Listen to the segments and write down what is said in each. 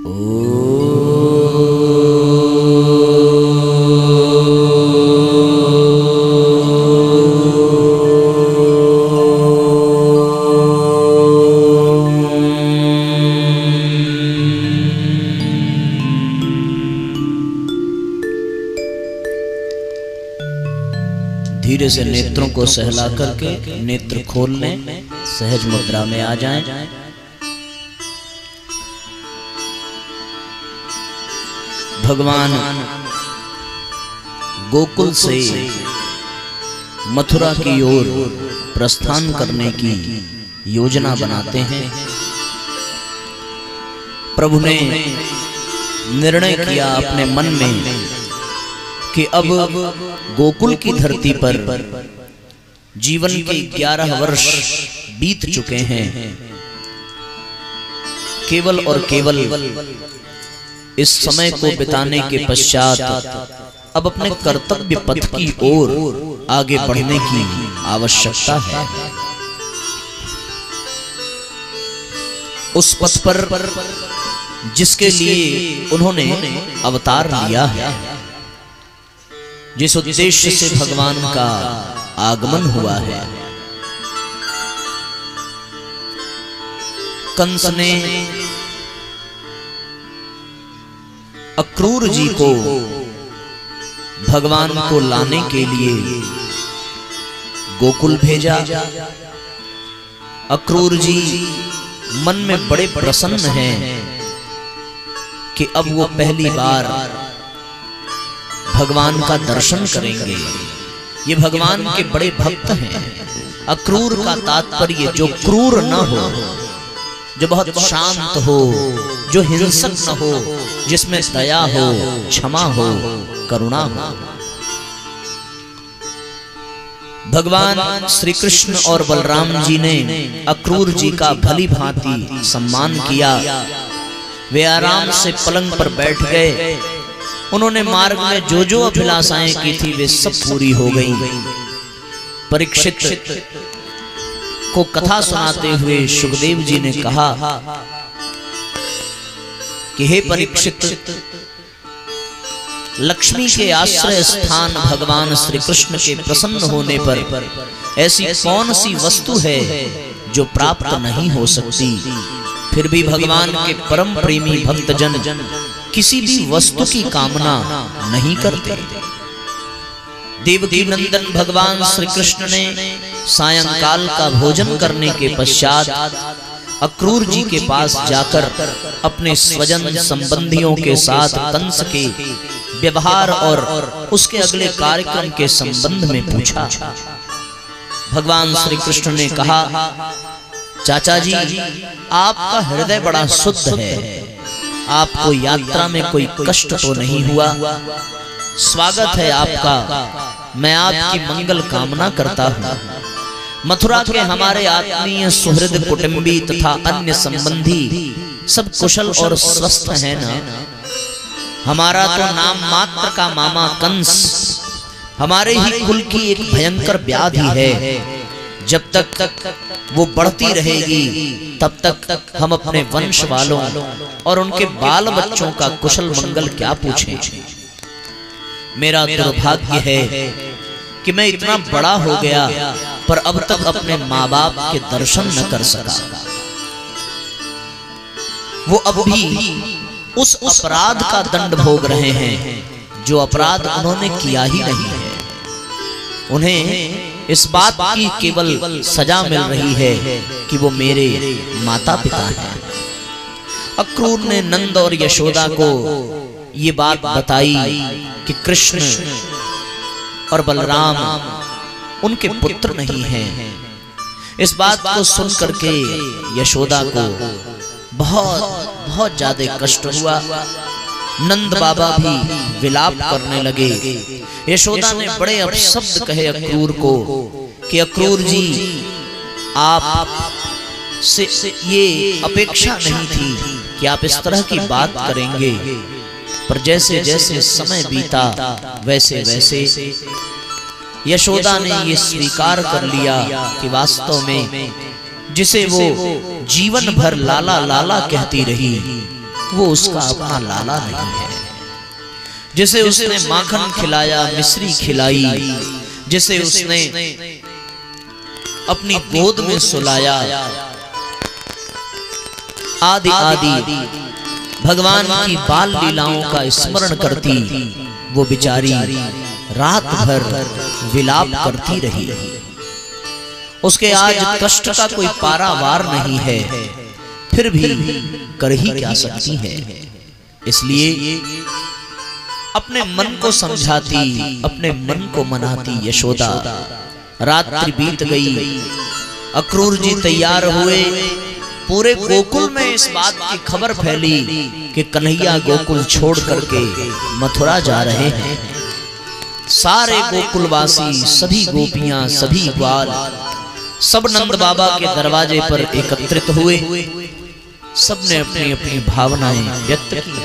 धीरे से नेत्रों को सहला करके नेत्र खोल लें, सहज मुद्रा में आ जाएं। भगवान गोकुल से मथुरा की ओर प्रस्थान करने की योजना बनाते हैं। प्रभु ने निर्णय किया अपने मन में कि अब गोकुल की धरती पर जीवन के 11 वर्ष बीत चुके हैं। केवल और केवल इस समय को बिताने के पश्चात अब अपने कर्तव्य पथ की ओर आगे बढ़ने की आवश्यकता है। उस पथ पर जिसके लिए उन्होंने अवतार लिया है, जिस उद्देश्य से भगवान का आगमन हुआ है। कंस ने अक्रूर जी को भगवान को लाने के लिए गोकुल भेजा। अक्रूर जी मन में बड़े प्रसन्न हैं कि अब वो पहली बार भगवान का दर्शन करेंगे। ये भगवान के बड़े भक्त हैं। अक्रूर का तात्पर्य जो क्रूर न हो, जो बहुत शांत हो, जो हिंसक न हो, जिसमें दया हो, क्षमा हो, करुणा हो। भगवान श्री कृष्ण और बलराम जी ने अक्रूर जी का भली भांति सम्मान किया। वे आराम से पलंग पर बैठ गए। उन्होंने मार्ग में जो जो अभिलाषाएं की थी वे सब पूरी हो गईं। परीक्षित को कथा सुनाते हुए सुखदेव जी ने कहा कि हे परीक्षित, लक्ष्मी के आश्रय स्थान भगवान श्री कृष्ण के प्रसन्न होने पर ऐसी कौन सी वस्तु है जो प्राप्त नहीं हो सकती। फिर भी भगवान के परम प्रेमी भक्तजन किसी भी वस्तु की कामना नहीं करते। देवकी नंदन भगवान श्री कृष्ण ने सायंकाल का भोजन करने के पश्चात अक्रूर जी के पास जाकर अपने स्वजन संबंधियों के साथ कंस के व्यवहार और उसके अगले कार्यक्रम के संबंध में पूछा। भगवान श्री कृष्ण ने कहा, चाचा जी, आपका हृदय बड़ा शुद्ध है। आपको यात्रा में कोई कष्ट तो नहीं हुआ। स्वागत है आपका। मैं आपकी मंगल कामना करता हूँ। मथुरा के हमारे आत्मीय सुहृद कुटुंबी तथा अन्य संबंधी सब कुशल और स्वस्थ हैं ना? हमारा तो नाम मात्र का मामा कंस हमारे ही कुल की एक भयंकर व्याधि है। जब तक वो बढ़ती रहेगी तब तक हम अपने वंश वालों और उनके बाल बच्चों का कुशल मंगल क्या पूछें। मेरा दुर्भाग्य है कि मैं इतना बड़ा हो गया पर अब तक अपने माँ बाप के दर्शन न कर सका। वो अब भी उस अपराध का दंड भोग रहे हैं जो अपराध उन्होंने किया ही नहीं है। उन्हें इस बात की केवल सजा मिल रही है कि वो मेरे माता पिता हैं। अक्रूर ने नंद और यशोदा को ये बात बताई कि कृष्ण और बलराम उनके पुत्र नहीं हैं। इस बात को सुन करके यशोदा को बहुत ज्यादा कष्ट हुआ। नंद बाबा भी विलाप करने लगे। यशोदा ने बड़े अपशब्द कहे अक्रूर को कि अक्रूर जी, आप से ये अपेक्षा नहीं थी कि आप इस तरह की बात करेंगे। पर जैसे जैसे समय बीता वैसे वैसे यशोदा ने ये स्वीकार कर लिया कि वास्तव में जिसे वो जीवन भर लाला लाला कहती रही, वो उसका अपना लाला नहीं है। जिसे उसने माखन खिलाया, मिश्री खिलाई, जिसे उसने अपनी गोद में सुलाया, आदि आदि भगवान की बाल लीलाओं का स्मरण करती वो बेचारी रात भर विलाप करती रही। उसके आज कष्ट का कोई पारावार नहीं है, फिर भी कर ही क्या सकती है। इसलिए अपने मन को समझाती, अपने मन को मनाती यशोदा। रात्रि बीत गई, अक्रूर जी तैयार हुए। पूरे गोकुल में इस बात की खबर फैली कि कन्हैया गोकुल छोड़ करके मथुरा जा रहे हैं। सारे गोकुलवासी, सभी गोपियां, सभी ग्वाल, सब नंद बाबा के दरवाजे पर एकत्रित हुए। सबने अपनी अपनी भावनाएं व्यक्त की।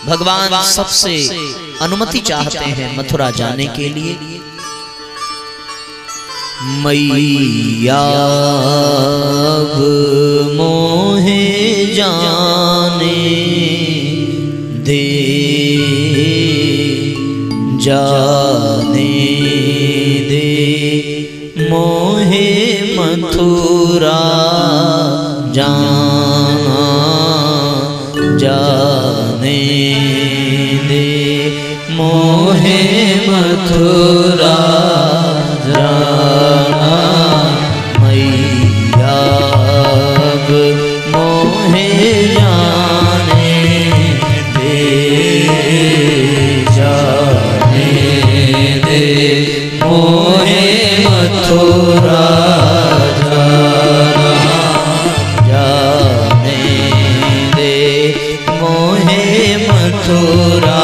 भगवान सबसे अनुमति चाहते हैं मथुरा जाने के लिए। मैया मोहे जाने दे, जाने दे मोहे मथुरा जाना, जाने दे मोहे मथुरा जाना। मैया मोहे जाने दे, जाने दे मोहे मथुरा जाना, जाने दे मोहे मथुरा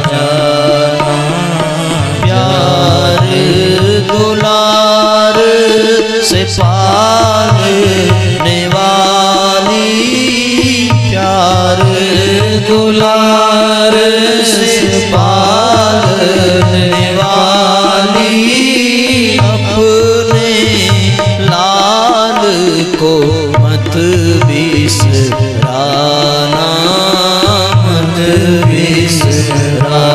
जाना। प्यार दुलार से पालने वाली, प्यार दुलार से पालने वाली, अपने लाल को मत बिसराना, मत बिसराना।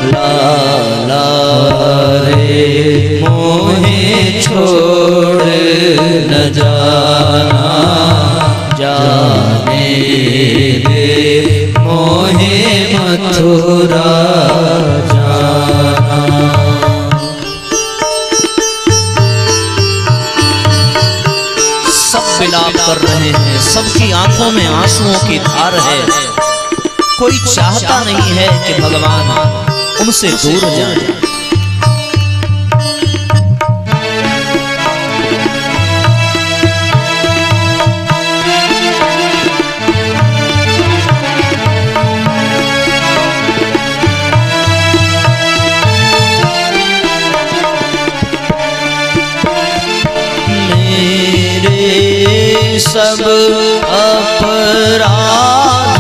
लाला रे मोहे छोड़ न जाना, जाने दे मोहे मथुरा जाना। सब विलाप कर रहे हैं, सबकी आंखों में आंसुओं की धार है। कोई चाहता नहीं है कि भगवान उनसे दूर जाए। सब अपराध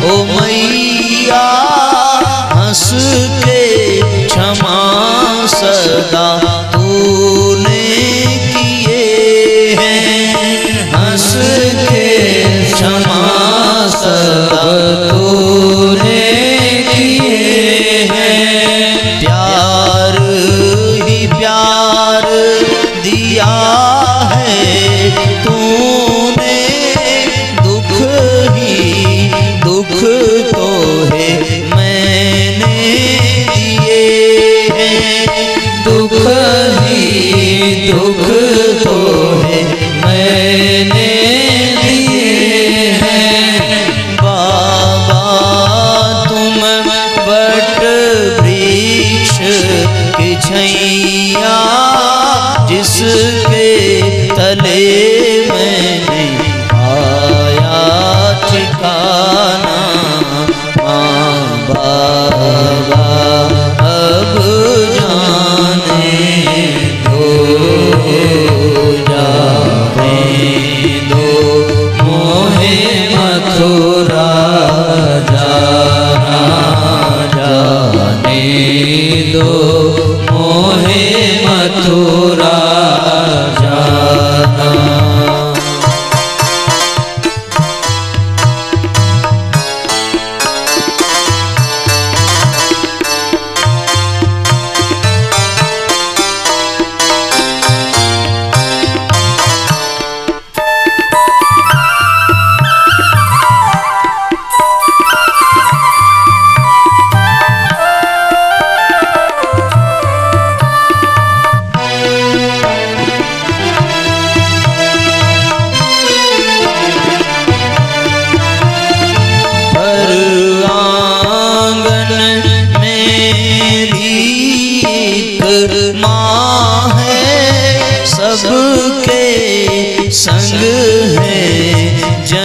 ओ मैया हंस के क्षमा सदा तूने किए हैं, हंस के क्षमा सदा तूने किए हैं। प्यार ही प्यार दिया है तूने, दुख ही दुख तो है मैंने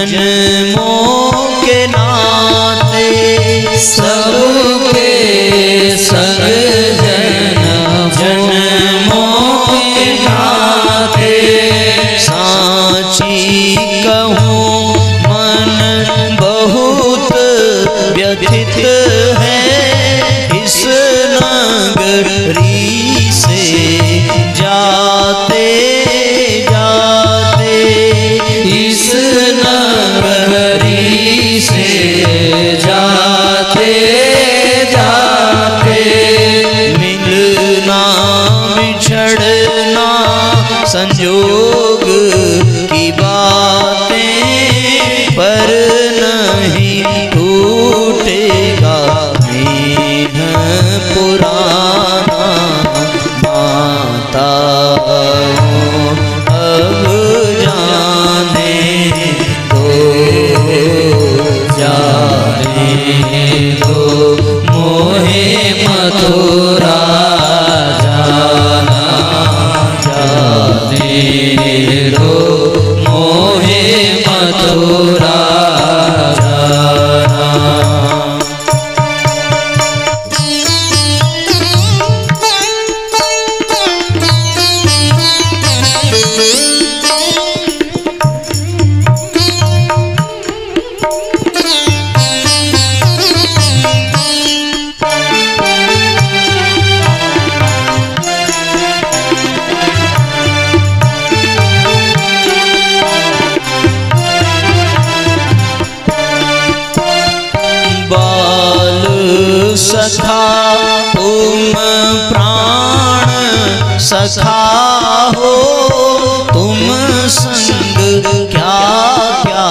जन्मों के नाते सबके संग जन्मों के नाते साची कहूँ मन बहुत व्यथित है इस नगरी से जाते जाते इस नगरी से जाते जाते मिलना बिछड़ना संजोग की बातें पर नहीं टूटेगा मेघ पुराना माता अब जाने दो मोहे मथुरा जाना जाने दो मोहे मथुरा सखा तुम प्राण सखा हो तुम संग क्या क्या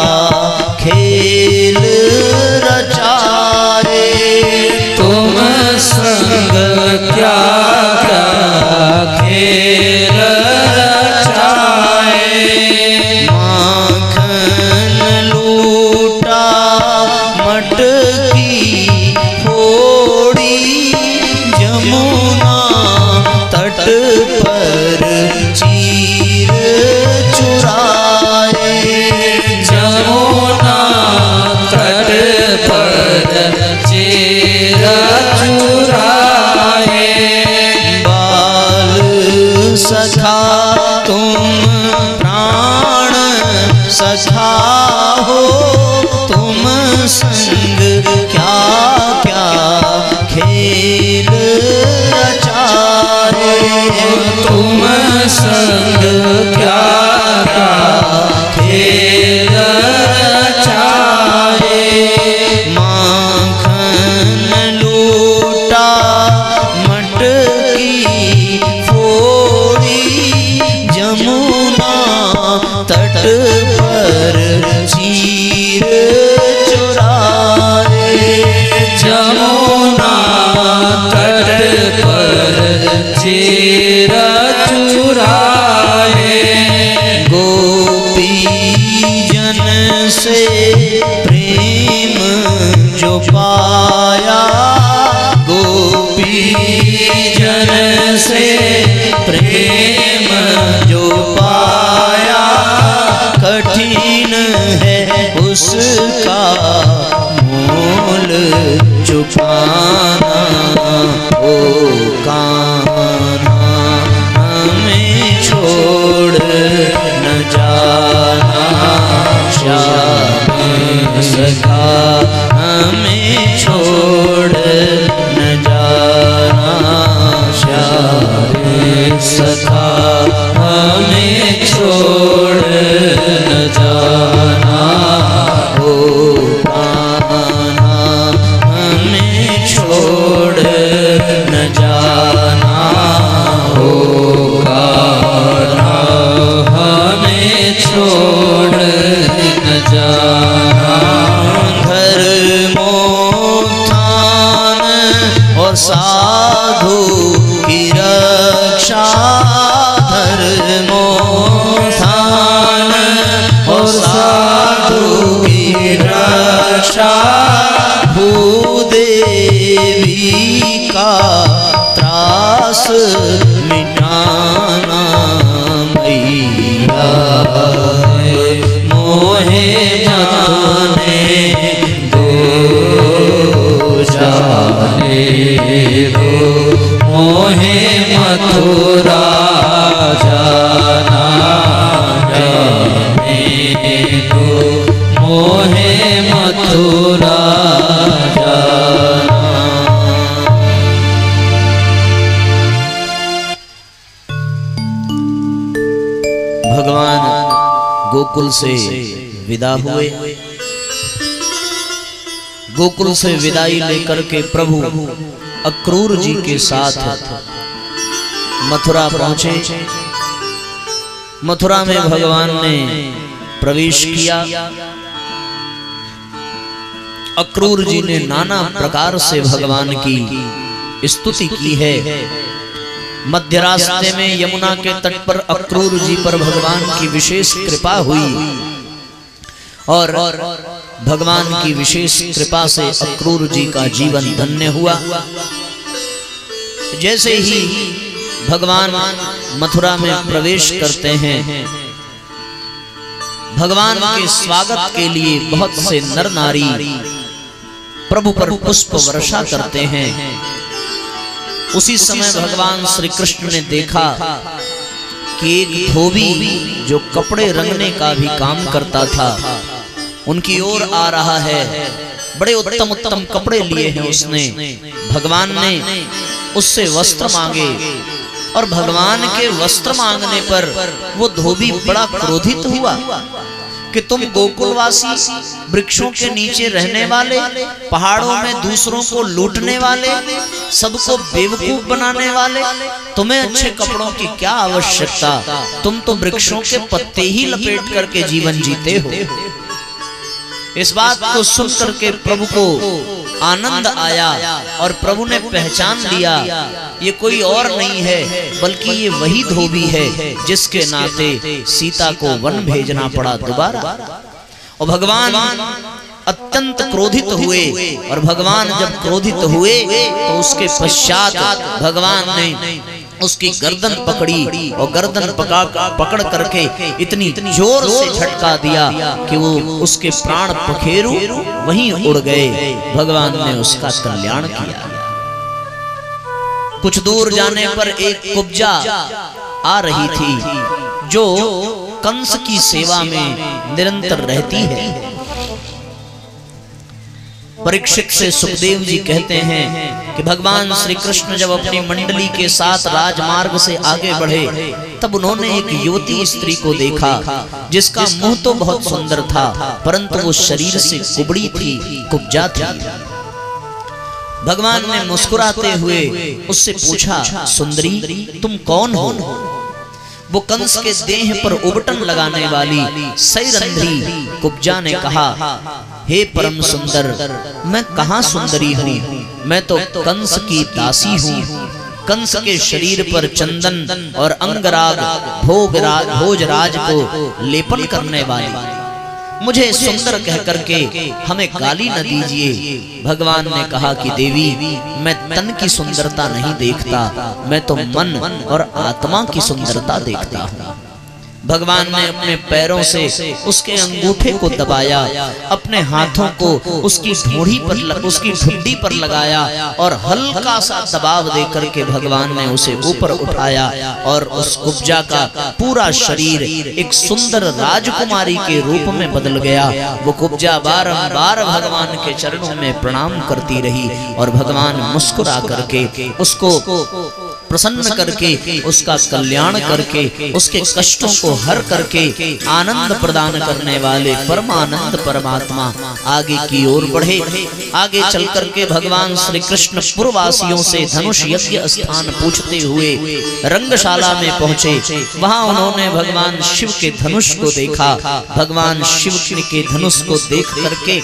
खेल रचाए तुम संग क्या क्या खेल रचाए माखन लूटा मटकी तट पर चीर चुराए जमुना तट पर चीर चुराए बाल सखा तुम प्राण सखा हो तुम संग क्या क्या खेल तुम संग क्या क्या खेल रचाए माखन लूटा मटकी फोड़ी जमुना तट पर चीर चुराए जमुना तट पर चीर चुराए गोपी जन से प्रेम जो पाया गोपी जन से प्रेम जो पाया कठिन है उसका मोल चुकाना ओ कान्हा हमें छोड़ न जाना श्याम सखा हमें छोड़ न जाना श्याम सखा हमें छोड़ न जाना ओ कान्हा हमें छोड़ न जाना ओ कान्हा हमें छोड़ न जाना धर्मोत्थान और साधु की रक्षा धर्मोत्थान और साधु की रक्षा भूदेवी का त्रास मिटाना मैया मोहे दो मोहे मथुरा जाना, जाने दो मोहे मथुरा जाना। भगवान गोकुल से विदा हुए। गोकुल से विदाई लेकर के प्रभु अक्रूर जी के साथ मथुरा पहुंचे। मथुरा में भगवान ने प्रवेश किया। अक्रूर जी ने नाना प्रकार से भगवान की स्तुति की है। मध्य रास्ते में यमुना के तट पर अक्रूर जी पर भगवान की विशेष कृपा हुई और भगवान की विशेष कृपा से अक्रूर जी का जीवन धन्य हुआ। जैसे ही भगवान मथुरा में प्रवेश करते हैं, भगवान के स्वागत के लिए बहुत से नर नारी प्रभु पर पुष्प वर्षा करते हैं। उसी समय भगवान श्री कृष्ण ने देखा कि एक धोबी जो कपड़े रंगने का भी काम करता था उनकी ओर आ रहा है। बड़े उत्तम उत्तम कपड़े लिए हैं उसने। भगवान ने उससे वस्त्र मांगे और भगवान के वस्त्र मांगने पर वो धोबी बड़ा क्रोधित हुआ कि तुम गोकुलवासी, वृक्षों के नीचे रहने वाले, पहाड़ों में दूसरों को लूटने वाले, सबको बेवकूफ बनाने वाले, तुम्हें अच्छे कपड़ों की क्या आवश्यकता? तुम तो वृक्षों के पत्ते ही लपेट करके जीवन जीते हो। इस बात को सुन करके प्रभु को आनंद आया और प्रभु ने पहचान लिया ये कोई और नहीं है बल्कि ये वही धोबी है जिसके नाते सीता को वन भेजना पड़ा दोबारा। और भगवान अत्यंत क्रोधित हुए और भगवान जब क्रोधित हुए तो उसके पश्चात भगवान ने उसकी गर्दन पकड़ी और गर्दन पकड़ करके इतनी जोर से झटका दिया कि वो उसके प्राण पखेरु वहीं उड़ गए। भगवान ने उसका कल्याण किया। कुछ दूर जाने पर एक कुब्जा आ रही थी जो कंस की सेवा में निरंतर रहती है। परीक्षित से सुखदेव जी कहते हैं कि भगवान श्री कृष्ण जब अपनी मंडली के साथ राजमार्ग से आगे बढ़े तब उन्होंने एक युवती स्त्री को देखा जिसका मुंह तो बहुत सुंदर था परंतु वो शरीर से कुबड़ी थी, कुब्जा थी। भगवान ने मुस्कुराते हुए उससे पूछा, सुंदरी तुम कौन हो? वो कंस के देह पर उबटन लगाने वाली सैरंध्री कुब्जा ने कहा, हे परम सुंदर, मैं कहाँ सुंदरी हूँ, मैं तो कंस की दासी हूँ। कंस के शरीर पर चंदन और अंगराग भोजराज को लेपन करने वाली, मुझे सुंदर कह करके हमें गाली न दीजिए। भगवान ने कहा कि देवी, मैं तन की सुंदरता नहीं देखता, मैं तो मन और आत्मा की सुंदरता देखता हूँ। भगवान ने अपने पैरों से उसके अंगूठे को दबाया, अपने हाथों को उसकी ढूंढी पर उसकी ठुड्डी पर लगाया और हल्का सा दबाव देकर के भगवान ने उसे ऊपर उठाया और उस कुब्जा का पूरा शरीर एक सुंदर राजकुमारी के रूप में बदल गया। वो कुब्जा बारंबार भगवान के चरणों में प्रणाम करती रही और भगवान मुस्कुरा करके उसको प्रसन्न करके उसका कल्याण करके उसके कष्टों को हर करके आनंद प्रदान करने वाले परमानंद परमात्मा आगे की ओर बढ़े। आगे चल करके भगवान श्री कृष्ण पुरवासियों से धनुष यज्ञ स्थान पूछते हुए रंगशाला में पहुंचे। वहां उन्होंने भगवान शिव के धनुष को देखा। भगवान शिव के धनुष को देख करके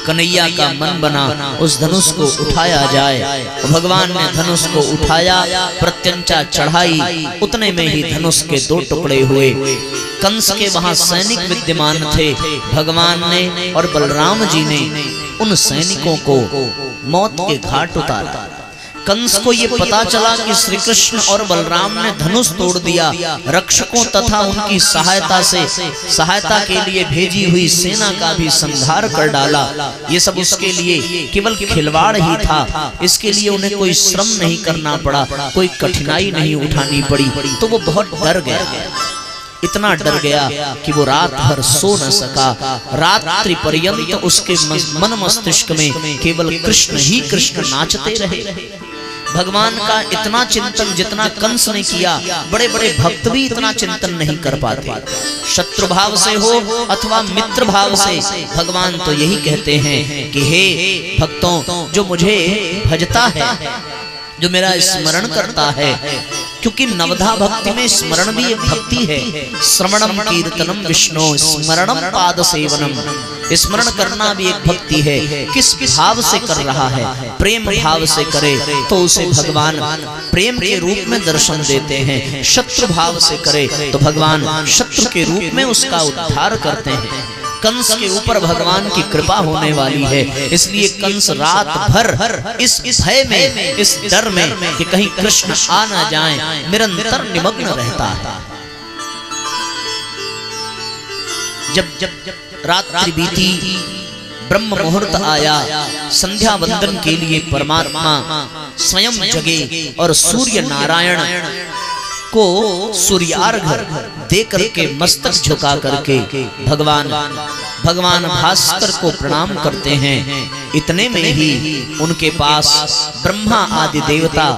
कन्हैया का मन बना उस धनुष को उठाया जाए। भगवान ने धनुष को उठाया, प्रत्यंचा चढ़ाई, उतने में ही धनुष के दो टुकड़े हुए। कंस के वहां सैनिक विद्यमान थे। भगवान ने और बलराम जी ने उन सैनिकों को मौत के घाट उतारा। कंस को ये पता चला कि श्री कृष्ण और बलराम ने धनुष तोड़ दिया, रक्षकों तथा उनकी सहायता के लिए भेजी हुई सेना का भी संहार कर डाला। ये सब उसके लिए केवल खिलवाड़ ही था। इसके लिए उन्हें कोई श्रम नहीं करना पड़ा, कोई कठिनाई नहीं उठानी पड़ी। तो वो बहुत डर गया, इतना डर गया कि वो रात भर सो न सका। रात्रि पर्यंत उसके मन मस्तिष्क में केवल कृष्ण ही कृष्ण नाचते रहे। भगवान का इतना चिंतन जितना कंस ने किया, बड़े बड़े भक्त भी इतना चिंतन नहीं कर पाते। शत्रु भाव से हो अथवा मित्र भाव से, भगवान तो यही कहते हैं कि हे भक्तों, जो मुझे भजता है, जो मेरा स्मरण करता है, क्योंकि नवधा भक्ति में स्मरण भी एक भक्ति है। श्रवणम कीर्तनम विष्णु स्मरणम पाद सेवनम, स्मरण करना भी एक भक्ति है। किस भाव से कर रहा है? प्रेम भाव से करे तो उसे भगवान प्रेम के रूप में दर्शन देते हैं। शत्रु भाव से करे तो भगवान शत्रु के रूप में उसका उद्धार करते हैं। कंस के ऊपर भगवान की कृपा होने वाली है, इसलिए कंस रात भर इस भय में, इस डर में कि कहीं कृष्ण आ न जाएं, निरंतर निमग्न रहता है। जब रात्रि बीती, ब्रह्म मुहूर्त आया, संध्या वंदन के लिए परमात्मा स्वयं जगे और सूर्य नारायण को सूर्यार्घ्य दे करके मस्तक झुका करके भगवान भास्कर को प्रणाम करते हैं। इतने में ही उनके पास ब्रह्मा आदि देवता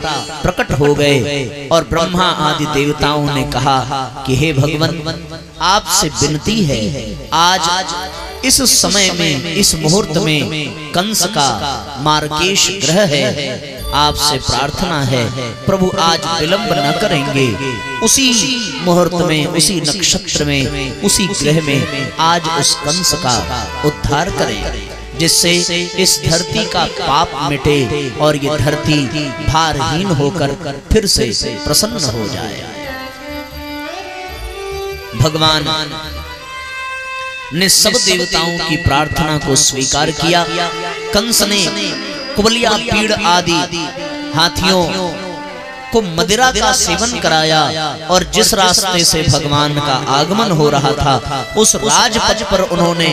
प्रकट हो गए और ब्रह्मा आदि देवताओं ने कहा कि हे भगवान, आपसे विनती है, आज इस समय में, इस मुहूर्त में कंस का मार्केश ग्रह है, आपसे प्रार्थना है प्रभु आज विलंब न करेंगे। उसी मुहूर्त में, उसी नक्षत्र में, उसी ग्रह में आज उस कंस का उद्धार करें, जिससे इस धरती का पाप मिटे और ये धरती भारहीन होकर फिर से प्रसन्न हो जाए। भगवान ने सब देवताओं की प्रार्थना को स्वीकार किया। कंस ने कुबलिया पीड़ आदि हाथियों को मदिरा का सेवन कराया और जिस रास्ते से भगवान का आगमन हो रहा था उस राजपथ पर उन्होंने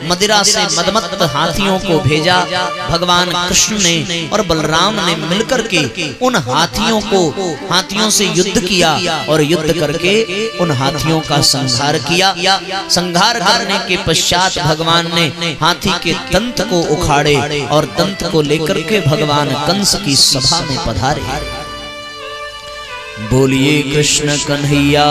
मदिरा से मदमत्त हाथियों को भेजा। भगवान कृष्ण ने और बलराम ने मिलकर के उन हाथियों से युद्ध किया और युद्ध करके उन हाथियों का संहार किया। संहार करने के पश्चात भगवान ने हाथी के दंत को उखाड़े और दंत को लेकर के भगवान कंस की सभा में पधारे। बोलिए कृष्ण कन्हैया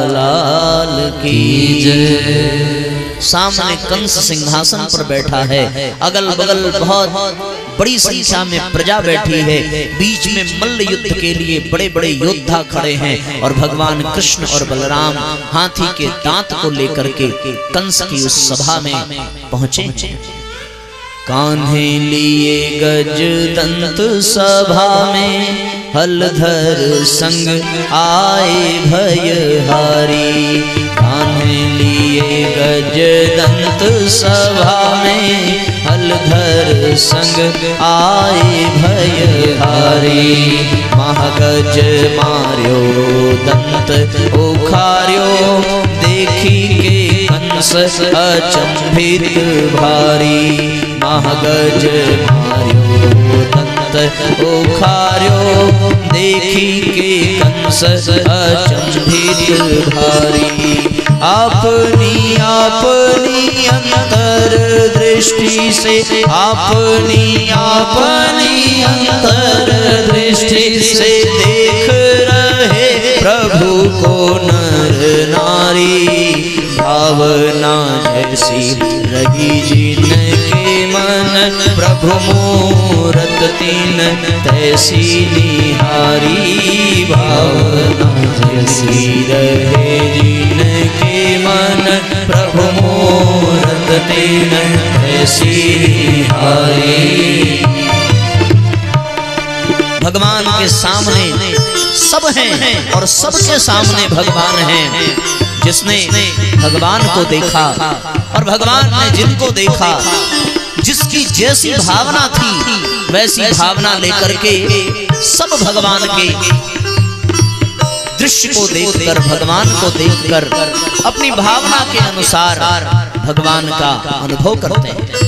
लाल की जय। सामने कंस सिंहासन पर बैठा है, अगल बगल बहुत बड़ी संख्या में प्रजा बैठी है, बीच में मल्ल युद्ध के लिए बड़े बड़े योद्धा खड़े हैं और भगवान कृष्ण और बलराम हाथी के दांत को लेकर के कंस की उस सभा में पहुंचे। कान्हे लिए गज दंत सभा में हलधर संग आए भयहारी। कान्हे लिए गज दंत सभा में हलधर संग आए भयहारी। महागज मार्यो दंत उखार्यो देखी के कंस अचंभित भारी। महागज मार्यो दंत उखार्यो देखी के कंस अचंभित भारी। अपनी अपनी अंतर दृष्टि से, अपनी अपनी अंतर दृष्टि से देख रहे प्रभु को नर नारी। भावना जैसी रही जिनके मन प्रभु मूरत तीन तैसी निहारी। भावना जैसी रहे जिनके मन प्रभु मूरत तीन तैसी निहारी। भगवान के सामने सब हैं और सबके सामने भगवान हैं। जिसने भगवान को देखा और भगवान ने जिनको देखा, जिसकी जैसी भावना थी वैसी भावना लेकर के सब भगवान के दृश्य को देखकर, भगवान को देखकर अपनी भावना के अनुसार भगवान का अनुभव करते हैं।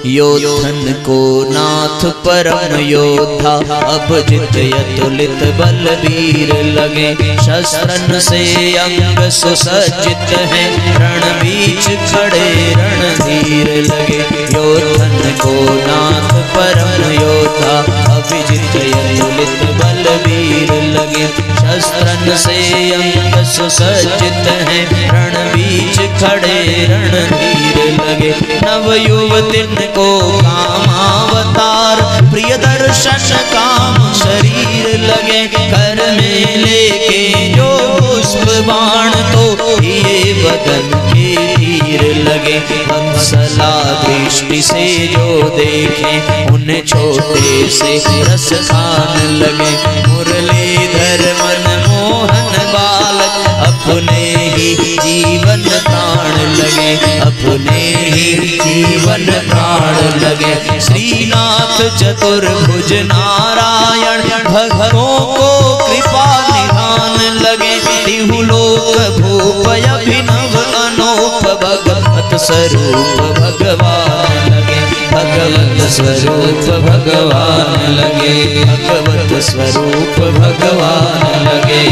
योधन को नाथ परम योद्धा, अब जित अतुलित बलवीर लगे। शस्त्रन से अंग सुसज्जित है, रण बीच खड़े रणधीर लगे। योधन को नाथ परम योद्धा, अब जित अतुलित बलवीर लगे। शस्त्रन से अंग सुसज्जित है, रण बीच खड़े रणधीर लगे। नव युवतिन को कामावतार, प्रिय दर्शन काम शरीर लगे। कर में लेके जो पुष्प बाण, तो ये बदन के तीर लगे। वत्सला दृष्टि से जो देखे, उन्हें छोटे से रस खान लगे। मुरलीधर मनमोहन बालक, अपने ही जीवन प्राण लगे। अपने ही जीवन प्राण लगे। श्रीनाथ चतुर्भुज नारायण, भक्तों को कृपा निधान लगे। तिहु लोक भूप अभिनव अनूप, भगवत स्वरूप भगवान लगे। भगवत स्वरूप भगवान लगे। भगवत स्वरूप भगवान लगे।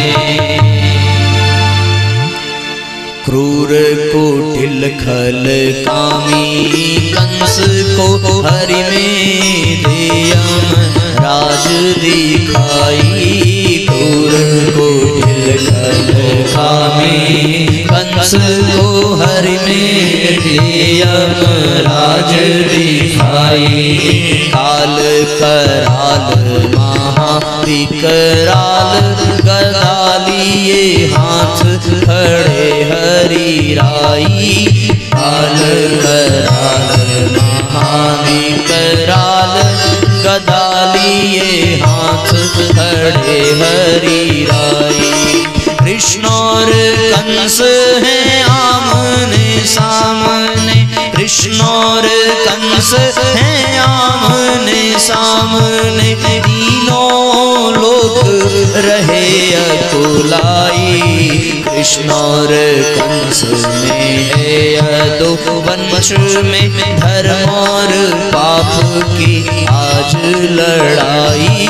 क्रूर कुटिल खल कामी, कंस को हरि में देयम राज दिखाई। क्रूर कुटिल खल कामी, कंस को हरि में देयम राज दिखाई। काल कराल महाविकराल, गदा लिए हाथ खड़े हरि राई। काल कराल महाविकराल, गदा लिए हाथ खड़े हरि राई। कृष्ण और कंस हैं आमने सामने, कृष्ण और कंस हैं आमने सामने। तीनों लोग रहे अकुलाई, कृष्ण और कंस में है यदुवंश में। धर्म और पाप की आज लड़ाई,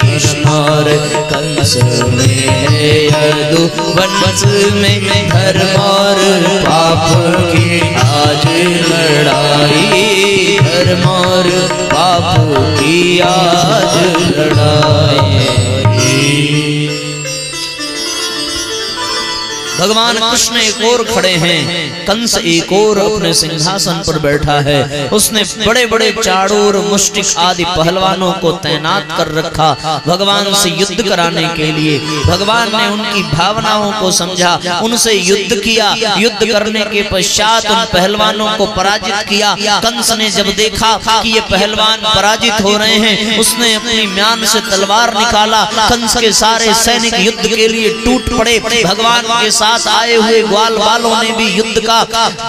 कृष्ण और कंस में है यदुवंश में। धर्म और पाप की आज लड़ाई, धर्म और पाप की आज लड़ाई। भगवान कृष्ण एक ओर खड़े हैं, कंस एक ओर अपने सिंहासन पर बैठा है। उसने बड़े बड़े चाड़ूर मुष्टिक आदि पहलवानों को तैनात कर रखा भगवान से युद्ध कराने के लिए। भगवान ने उनकी भावनाओं को समझा, उनसे युद्ध किया। युद्ध करने के पश्चात उन पहलवानों को पराजित किया। कंस ने जब देखा कि ये पहलवान पराजित हो रहे हैं, उसने अपनी म्यान से तलवार निकाला। कंस के सारे सैनिक युद्ध के लिए टूट पड़े। भगवान के साथ आए हुए ग्वाल बालों ने भी युद्ध का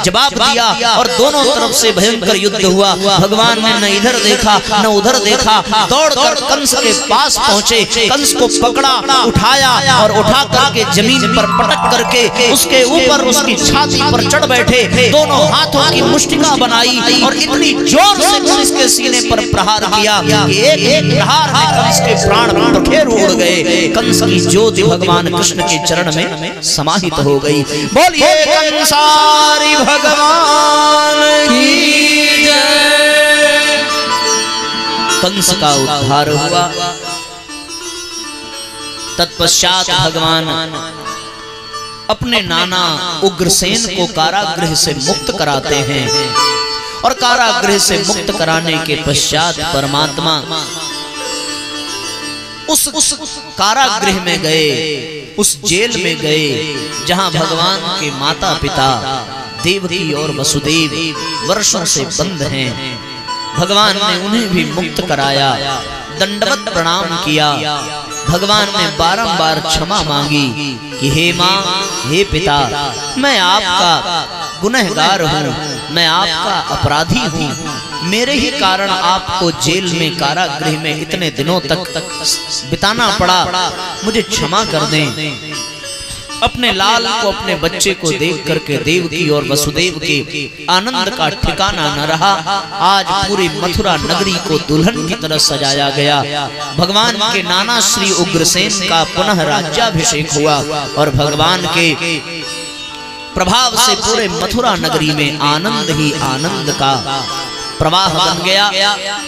जवाब दिया और दोनों तरफ से भयंकर युद्ध हुआ। भगवान ने न इधर देखा न उधर देखा, दौड़कर कंस के पास पहुंचे। कंस को पकड़ा, उठाया और उठा करके जमीन पर पटक करके उसके ऊपर उसकी छाती पर चढ़ बैठे। दोनों हाथों की मुष्टिका बनाई और इतनी जोर से कंस के सीने पर प्रहार किया कि एक एक प्रहार में कंस के प्राण बखेर उड़ गए। कंस की ज्योति भगवान कृष्ण के चरण में समाहित हो गई। बोलिए कंसारी भगवान की जय। कंस का उद्धार हुआ। तत्पश्चात भगवान अपने नाना उग्रसेन को कारागृह से मुक्त कराते हैं और कारागृह से मुक्त कराने के पश्चात परमात्मा उस कारागृह में गए, उस जेल में गए जहां भगवान के माता पिता देवकी और वसुदेव वर्षों से बंद हैं। भगवान ने उन्हें भी मुक्त कराया, दंडवत प्रणाम किया। भगवान ने बारंबार क्षमा मांगी कि हे माँ, हे पिता, मैं आपका गुनहगार हूँ, मैं आपका अपराधी हूँ, मेरे ही कारण आपको जेल में, कारागृह में इतने दिनों तक बिताना पड़ा, मुझे क्षमा कर दें। अपने लाल को, अपने बच्चे को देख करके देवकी और वसुदेव के आनंद का ठिकाना न रहा। आज पूरी मथुरा नगरी को दुल्हन की तरह सजाया गया। भगवान के नाना श्री उग्रसेन का पुनः राज्याभिषेक हुआ और भगवान के प्रभाव से पूरे मथुरा नगरी में आनंद ही आनंद का प्रवाह बन गया।